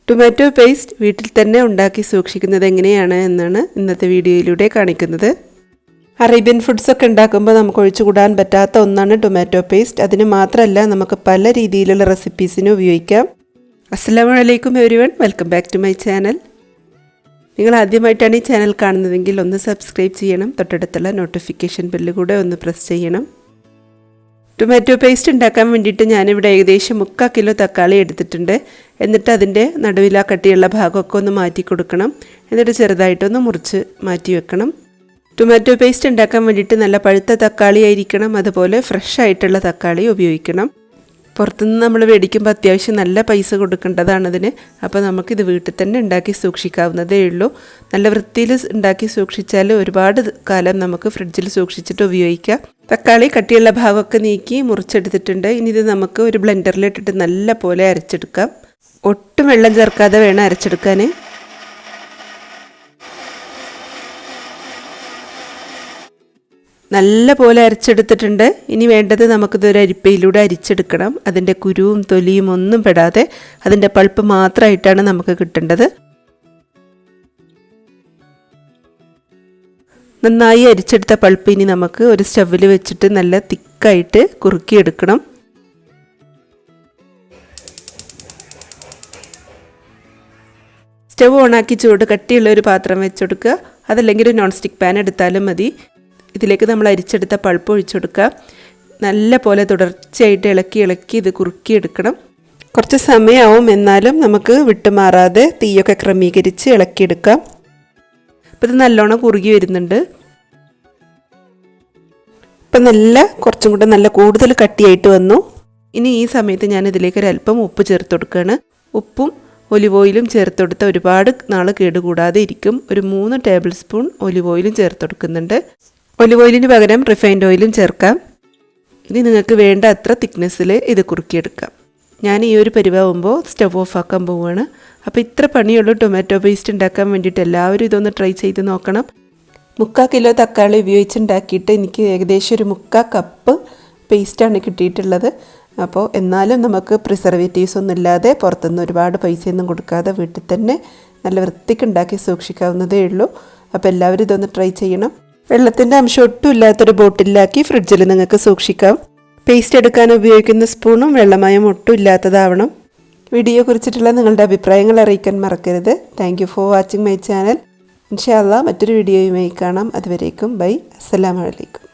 Tomato paste വീട്ടിൽ തന്നെ ഉണ്ടാക്കി സൂക്ഷിക്കുന്നത് എങ്ങനെയാണ് എന്നാണ് ഇന്നത്തെ വീഡിയോയിലൂടെ കാണിക്കുന്നത്. അറേബ്യൻ ഫുഡ്സൊക്കെ ഉണ്ടാക്കുമ്പോൾ നമുക്ക് ഒഴിച്ചുകൂടാൻ പറ്റാത്ത ഒന്നാണ് ടൊമാറ്റോ പേസ്റ്റ്. അതിന് മാത്രമല്ല നമുക്ക് പല രീതിയിലുള്ള റെസിപ്പീസിനും ഉപയോഗിക്കാം. അസ്സലാമു അലൈക്കും everyone, welcome back to my channel. നിങ്ങൾ ആദ്യമായിട്ടാണ് ഈ ചാനൽ കാണുന്നതെങ്കിൽ ഒന്ന് സബ്സ്ക്രൈബ് ചെയ്യണം. തൊട്ടടുത്തുള്ള നോട്ടിഫിക്കേഷൻ ബെല്ല് കൂടെ ഒന്ന് പ്രസ് ചെയ്യണം. ടൊമാറ്റോ പേസ്റ്റ് ഉണ്ടാക്കാൻ വേണ്ടിയിട്ട് ഞാനിവിടെ ഏകദേശം 3/4 കിലോ തക്കാളി എടുത്തിട്ടുണ്ട്. എന്നിട്ട് അതിൻ്റെ നടുവിലാ കട്ടിയുള്ള ഭാഗമൊക്കെ ഒന്ന് മാറ്റി കൊടുക്കണം. എന്നിട്ട് ചെറുതായിട്ടൊന്ന് മുറിച്ച് മാറ്റി വെക്കണം. ടൊമാറ്റോ പേസ്റ്റ് ഉണ്ടാക്കാൻ വേണ്ടിയിട്ട് നല്ല പഴുത്ത തക്കാളി ആയിരിക്കണം. അതുപോലെ ഫ്രഷ് ആയിട്ടുള്ള തക്കാളി ഉപയോഗിക്കണം. പുറത്തുനിന്ന് നമ്മൾ മേടിക്കുമ്പോൾ അത്യാവശ്യം നല്ല പൈസ കൊടുക്കേണ്ടതാണതിന്. അപ്പോൾ നമുക്കിത് വീട്ടിൽ തന്നെ ഉണ്ടാക്കി സൂക്ഷിക്കാവുന്നതേ ഉള്ളൂ. നല്ല വൃത്തിയിൽ ഉണ്ടാക്കി സൂക്ഷിച്ചാൽ ഒരുപാട് കാലം നമുക്ക് ഫ്രിഡ്ജിൽ സൂക്ഷിച്ചിട്ട് ഉപയോഗിക്കാം. തക്കാളി കട്ടിയുള്ള ഭാഗമൊക്കെ നീക്കി മുറിച്ചെടുത്തിട്ടുണ്ട്. ഇനി ഇത് നമുക്ക് ഒരു ബ്ലെൻഡറിലിട്ടിട്ട് നല്ല പോലെ അരച്ചെടുക്കാം. ഒട്ടും വെള്ളം ചേർക്കാതെ വേണം അരച്ചെടുക്കാൻ. നല്ല പോലെ അരച്ചെടുത്തിട്ടുണ്ട്. ഇനി വേണ്ടത് നമുക്കിതൊരു അരിപ്പയിലൂടെ അരിച്ചെടുക്കണം. അതിൻ്റെ കുരുവും തൊലിയും ഒന്നും പെടാതെ അതിൻ്റെ പൾപ്പ് മാത്രമായിട്ടാണ് നമുക്ക് കിട്ടേണ്ടത്. നന്നായി അരിച്ചെടുത്ത പൾപ്പ് ഇനി നമുക്ക് ഒരു സ്റ്റവിൽ വെച്ചിട്ട് നല്ല തിക്കായിട്ട് കുറുക്കിയെടുക്കണം. സ്റ്റവ് ഓണാക്കി ചൂട് കട്ടിയുള്ള ഒരു പാത്രം വെച്ചെടുക്കുക. അതല്ലെങ്കിൽ ഒരു നോൺ സ്റ്റിക്ക് പാൻ എടുത്താലും മതി. ഇതിലേക്ക് നമ്മൾ അരിച്ചെടുത്ത പൾപ്പ് ഒഴിച്ചെടുക്കുക. നല്ല പോലെ തുടർച്ചയായിട്ട് ഇളക്കി ഇത് കുറുക്കിയെടുക്കണം. കുറച്ച് സമയമാവും, എന്നാലും നമുക്ക് വിട്ടുമാറാതെ തീയൊക്കെ ക്രമീകരിച്ച് ഇളക്കിയെടുക്കാം. അപ്പോൾ ഇത് നല്ലോണം കുറുകി വരുന്നുണ്ട്. ഇപ്പം കുറച്ചും കൂടെ നല്ല കൂടുതൽ കട്ടിയായിട്ട് വന്നു. ഇനി ഈ സമയത്ത് ഞാൻ ഇതിലേക്ക് ഒരല്പം ഉപ്പ് ചേർത്ത് കൊടുക്കുകയാണ്. ഉപ്പും ഒലിവ് ഓയിലും ചേർത്ത് കൊടുത്ത ഒരുപാട് നാൾ കേടുകൂടാതെ ഇരിക്കും. ഒരു 3 ടേബിൾ സ്പൂൺ ഒലിവ് ഓയിലും ചേർത്ത് കൊടുക്കുന്നുണ്ട്. ഒലിവ് ഓയിലിന് പകരം റിഫൈൻഡ് ഓയിലും ചേർക്കാം. ഇനി നിങ്ങൾക്ക് വേണ്ട അത്ര തിക്നെസ്സിൽ ഇത് കുറുക്കിയെടുക്കാം. ഞാൻ ഈ ഒരു പരിവാകുമ്പോൾ സ്റ്റവ് ഓഫ് ആക്കാൻ പോവുകയാണ്. അപ്പോൾ ഇത്ര പണിയുള്ളൂ ടൊമാറ്റോ പേസ്റ്റ് ഉണ്ടാക്കാൻ വേണ്ടിയിട്ട്. എല്ലാവരും ഇതൊന്ന് ട്രൈ ചെയ്ത് നോക്കണം. 3/4 കിലോ തക്കാളി ഉപയോഗിച്ചുണ്ടാക്കിയിട്ട് എനിക്ക് ഏകദേശം ഒരു 3/4 കപ്പ് പേസ്റ്റാണ് കിട്ടിയിട്ടുള്ളത്. അപ്പോൾ എന്നാലും നമുക്ക് പ്രിസർവേറ്റീവ്സ് ഒന്നും ഇല്ലാതെ പുറത്തുനിന്ന് ഒരുപാട് പൈസയൊന്നും കൊടുക്കാതെ വീട്ടിൽ തന്നെ നല്ല വൃത്തിക്ക് ഉണ്ടാക്കി സൂക്ഷിക്കാവുന്നതേ ഉള്ളൂ. അപ്പോൾ എല്ലാവരും ഇതൊന്ന് ട്രൈ ചെയ്യണം. വെള്ളത്തിൻ്റെ അംശം ഒട്ടും ഇല്ലാത്തൊരു ബോട്ടിലാക്കി ഫ്രിഡ്ജിൽ നിങ്ങൾക്ക് സൂക്ഷിക്കാം. പേസ്റ്റ് എടുക്കാൻ ഉപയോഗിക്കുന്ന സ്പൂണും വെള്ളമയം ഒട്ടും ഇല്ലാത്തതാവണം. വീഡിയോ കുറിച്ചിട്ടുള്ള നിങ്ങളുടെ അഭിപ്രായങ്ങൾ അറിയിക്കാൻ മറക്കരുത്. Thank you for watching my channel. ഇൻഷാ അല്ലാഹ് മറ്റൊരു വീഡിയോയുമായി കാണാം. അതുവരേക്കും ബൈ. അസ്സലാമു അലൈക്കും.